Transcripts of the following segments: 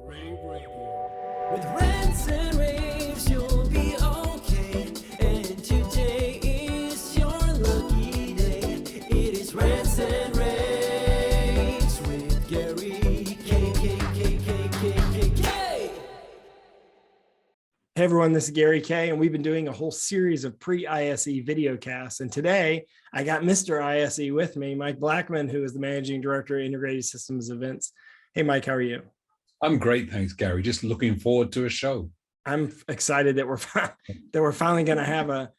rAVe Radio. With rants and raves, you'll be okay. And today is your lucky day. It is rants and raves with Gary K. Hey everyone, this is Gary K, and we've been doing a whole series of pre-ISE video casts. And today I got Mr. ISE with me, Mike Blackman, who is the Managing Director of Integrated Systems Events. Hey Mike, how are you? I'm great, thanks, Gary. Just looking forward to a show. I'm excited that we're finally going to have a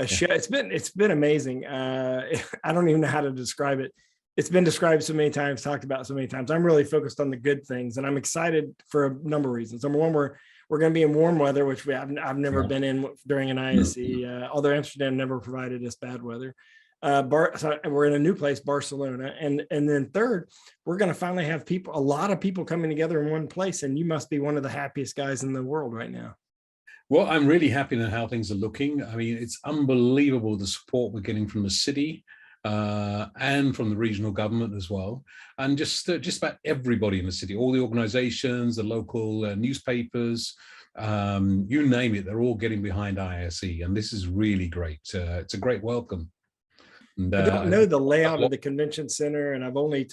show. It's been amazing. I don't even know how to describe it. It's been described so many times, talked about so many times. I'm really focused on the good things, and I'm excited for a number of reasons. Number one, we're going to be in warm weather, which I've never been in during an ISE, although Amsterdam never provided us bad weather. So we're in a new place, Barcelona. And then third, we're going to finally have a lot of people coming together in one place. And you must be one of the happiest guys in the world right now. Well, I'm really happy with how things are looking. I mean, it's unbelievable the support we're getting from the city and from the regional government as well. And just about everybody in the city, all the organizations, the local newspapers, you name it, they're all getting behind ISE. And this is really great. It's a great welcome. And, I don't know the layout of the convention center, and I've only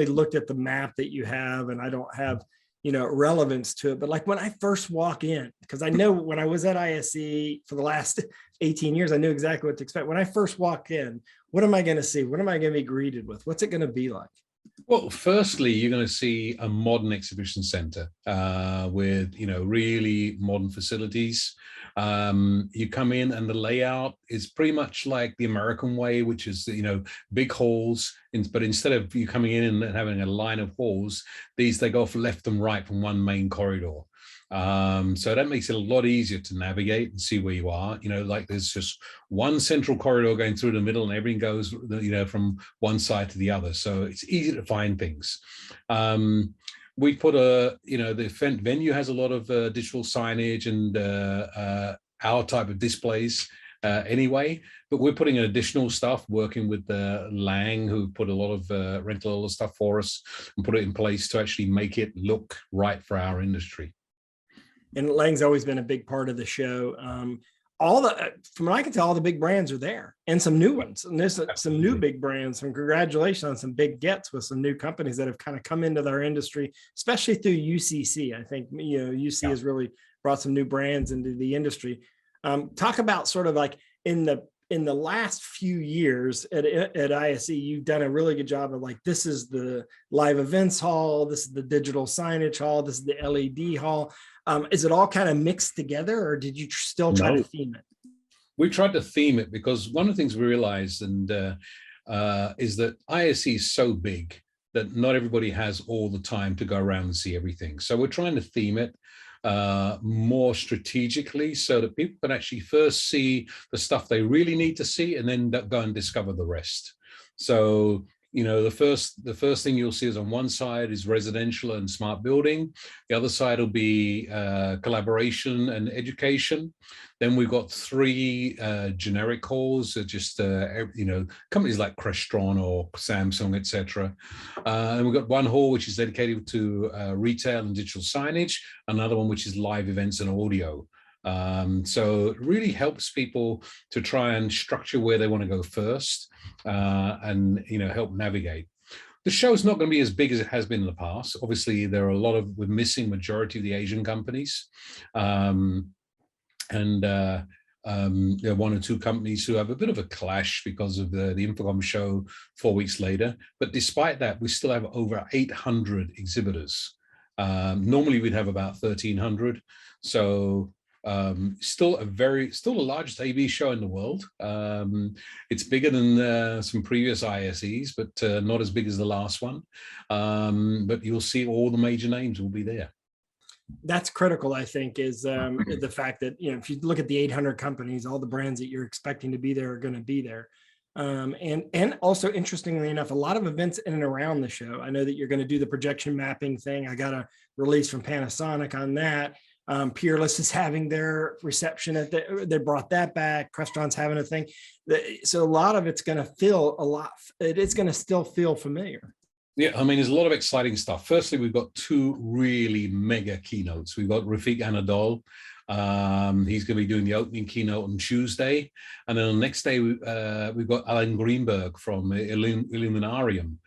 looked at the map that you have, and I don't have, relevance to it. But like when I first walk in, because I know when I was at ISE for the last 18 years, I knew exactly what to expect. When I first walk in, what am I going to see? What am I going to be greeted with? What's it going to be like? Well, firstly, you're going to see a modern exhibition center with, really modern facilities. You come in and the layout is pretty much like the American way, which is, big halls. But instead of you coming in and having a line of halls, they go off left and right from one main corridor. So that makes it a lot easier to navigate and see where you are. Like there's just one central corridor going through the middle and everything goes, from one side to the other. So it's easy to find things. We put the event venue has a lot of digital signage and our type of displays anyway, but we're putting in additional stuff, working with Lang, who put a lot of rental stuff for us and put it in place to actually make it look right for our industry. And Lang's always been a big part of the show. From what I can tell, all the big brands are there, and some new ones. And there's some new big brands. Some congratulations on some big gets with some new companies that have kind of come into their industry, especially through UCC. I think UC has really brought some new brands into the industry. Talk about sort of like in the last few years at ISE, you've done a really good job of like, this is the live events hall, this is the digital signage hall, this is the LED hall. Is it all kind of mixed together, or did you still try to theme it? We tried to theme it because one of the things we realized is that ISE is so big that not everybody has all the time to go around and see everything. So we're trying to theme it more strategically so that people can actually first see the stuff they really need to see and then go and discover the rest. So the first thing you'll see is on one side is residential and smart building. The other side will be collaboration and education. Then we've got three generic halls, just companies like Crestron or Samsung, etc. And we've got one hall which is dedicated to retail and digital signage. Another one which is live events and audio. So it really helps people to try and structure where they want to go first and help navigate. The show's not going to be as big as it has been in the past. Obviously, there are we're missing majority of the Asian companies. There are one or two companies who have a bit of a clash because of the Infocom show 4 weeks later. But despite that, we still have over 800 exhibitors. Normally, we'd have about 1,300. So still the largest AV show in the world. It's bigger than some previous ISEs, but not as big as the last one. But you'll see all the major names will be there. That's critical, I think, is the fact that, if you look at the 800 companies, all the brands that you're expecting to be there are going to be there. And also, interestingly enough, a lot of events in and around the show. I know that you're going to do the projection mapping thing. I got a release from Panasonic on that. Peerless is having their reception they brought that back. Crestron's having a thing. So a lot of it's going to feel it is going to still feel familiar. Yeah, I mean, there's a lot of exciting stuff. Firstly, we've got two really mega keynotes. We've got Rafik Anadol. He's going to be doing the opening keynote on Tuesday. And then the next day, we've got Alan Greenberg from Illuminarium.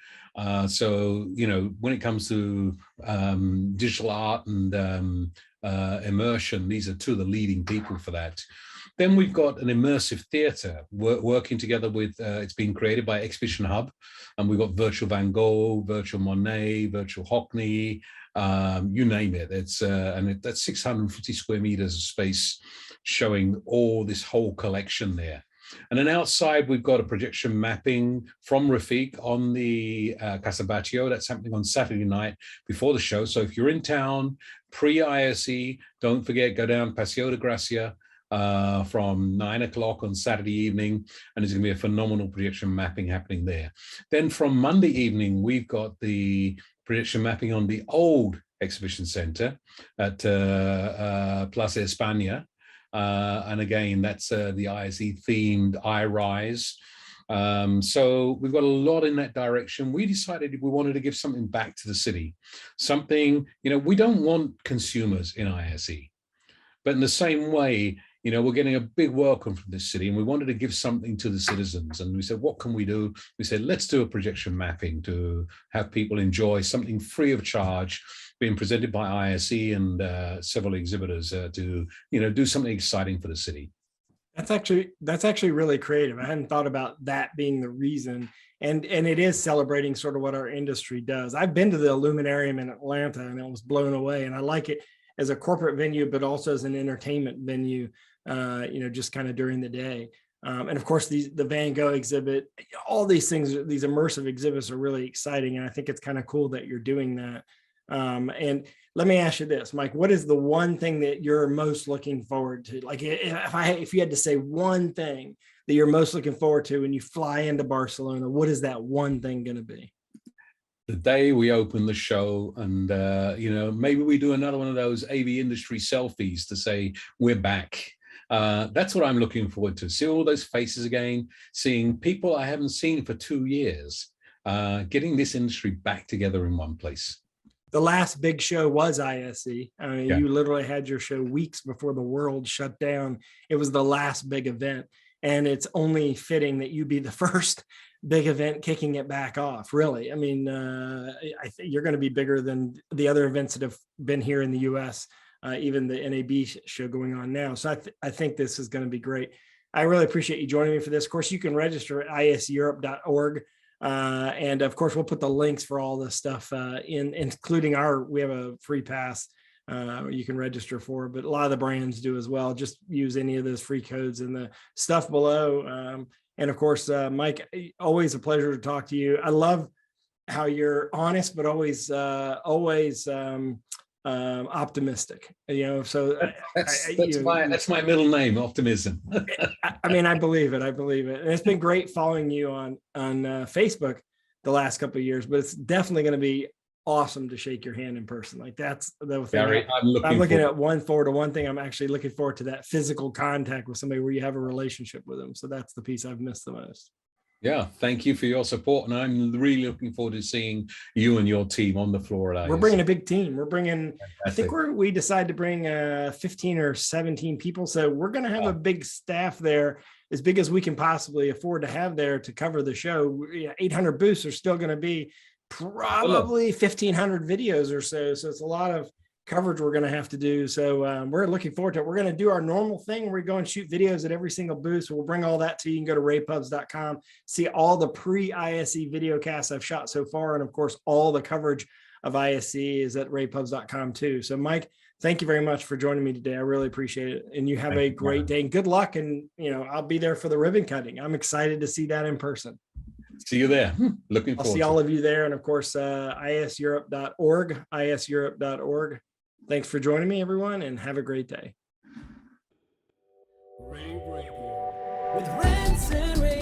So, you know, when it comes to digital art and immersion, these are two of the leading people for that. Then we've got an immersive theater working together with, it's been created by Exhibition Hub, and we've got virtual Van Gogh, virtual Monet, virtual Hockney, you name it. It's that's 650 square meters of space, showing all this whole collection there. And then outside, we've got a projection mapping from Rafik on the Casa Batlló. That's happening on Saturday night before the show. So if you're in town, pre-ISE, don't forget, go down Paseo de Gracia from 9 o'clock on Saturday evening, and there's going to be a phenomenal projection mapping happening there. Then from Monday evening, we've got the projection mapping on the old exhibition center at Plaza España. And again, that's the ISE themed iRise. So we've got a lot in that direction. We decided we wanted to give something back to the city, something, you know, we don't want consumers in ISE, but in the same way, you know, we're getting a big welcome from this city, and we wanted to give something to the citizens. And we said, what can we do? We said, let's do a projection mapping to have people enjoy something free of charge, being presented by ISE and several exhibitors to, you know, do something exciting for the city. That's actually really creative. I hadn't thought about that being the reason. And it is celebrating sort of what our industry does. I've been to the Illuminarium in Atlanta, and I was blown away. And I like it as a corporate venue, but also as an entertainment venue, you know, just kind of during the day. And of course, the Van Gogh exhibit, all these things, these immersive exhibits are really exciting. And I think it's kind of cool that you're doing that. And let me ask you this, Mike, what is the one thing that you're most looking forward to? Like if you had to say one thing that you're most looking forward to when you fly into Barcelona, what is that one thing going to be? The day we open the show, and you know, maybe we do another one of those AV industry selfies to say we're back. That's what I'm looking forward to. See all those faces again, seeing people I haven't seen for 2 years, getting this industry back together in one place. The last big show was ISE. I mean, Yeah. You literally had your show weeks before the world shut down. It was the last big event, and it's only fitting that you be the first big event kicking it back off. Really, I mean, I think you're going to be bigger than the other events that have been here in the U.S. Even the NAB show going on now. So I think this is going to be great. I really appreciate you joining me for this. Of course, you can register at iseurope.org. And of course, we'll put the links for all this stuff including we have a free pass you can register for, but a lot of the brands do as well. Just use any of those free codes in the stuff below. And of course, Mike, always a pleasure to talk to you. I love how you're honest, but always optimistic, you know, so that's my middle name, optimism. I mean, I believe it. And it's been great following you on Facebook the last couple of years, but it's definitely going to be awesome to shake your hand in person. Like that's the thing. Gary, I'm looking at one thing. I'm actually looking forward to that physical contact with somebody where you have a relationship with them. So that's the piece I've missed the most. Yeah, thank you for your support, and I'm really looking forward to seeing you and your team on the floor at ISE. We're bringing a big team. Fantastic. I think we decided to bring 15 or 17 people. So we're going to have a big staff there, as big as we can possibly afford to have there to cover the show. 800 booths are still going to be probably 1,500 videos or so. So it's a lot of coverage we're going to have to do. So we're looking forward to it. We're going to do our normal thing. We're going to shoot videos at every single booth. So we'll bring all that to you. You can go to ravepubs.com, see all the pre-ISE video casts I've shot so far. And of course, all the coverage of ISE is at ravepubs.com too. So Mike, thank you very much for joining me today. I really appreciate it. And you have a great day and good luck. And, you know, I'll be there for the ribbon cutting. I'm excited to see that in person. See you there. Looking forward. I'll see all of you there. And of course, iseurope.org. Thanks for joining me, everyone, and have a great day. rAVe Radio with Rance and rAVe.